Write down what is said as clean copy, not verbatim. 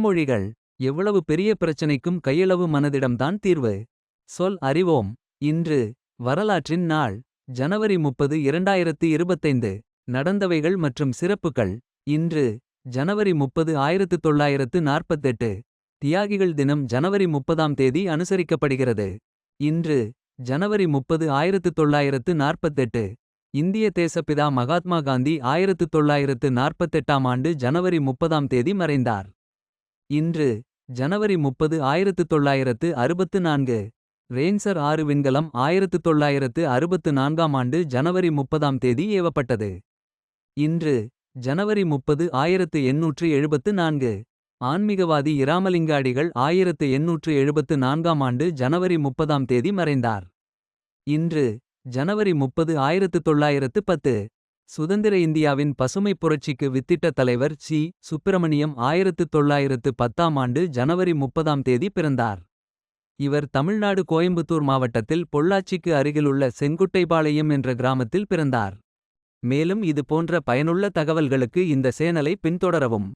பொன்மொழிகள். எவ்வளவு பெரிய பிரச்சனைக்கும் கையளவு மனதிடம்தான் தீர்வு. சொல் அறிவோம். இன்று வரலாற்றின் நாள். ஜனவரி 30 2025. நடந்தவைகள் மற்றும் சிறப்புகள். இன்று ஜனவரி 30 1948. தியாகிகள் தினம் ஜனவரி 30ஆம் தேதி அனுசரிக்கப்படுகிறது. இன்று ஜனவரி 30 1948. இந்திய தேசப்பிதா மகாத்மா காந்தி 1948ஆம் ஆண்டு ஜனவரி 30ஆம் தேதி மறைந்தார். இன்று ஜனவரி 30 1964. ரேன்சர் 6 விண்கலம் 1964ஆம் ஆண்டு ஜனவரி 30ஆம் தேதி ஏவப்பட்டது. இன்று ஜனவரி 30 1874. ஆன்மிகவாதி இராமலிங்க அடிகள் 1874ஆம் ஆண்டு ஜனவரி 30ஆம் தேதி மறைந்தார். இன்று ஜனவரி 30 1910. சுதந்திர இந்தியாவின் பசுமைப் புரட்சிக்கு வித்திட்ட தலைவர் சி. சுப்பிரமணியம் 1910ஆம் ஆண்டு ஜனவரி 30ஆம் தேதி பிறந்தார். இவர் தமிழ்நாடு கோயம்புத்தூர் மாவட்டத்தில் பொள்ளாச்சிக்கு அருகிலுள்ள செங்குட்டைபாளையம் என்ற கிராமத்தில் பிறந்தார். மேலும் இது போன்ற பயனுள்ள தகவல்களுக்கு இந்த சேனலை பின்தொடரவும்.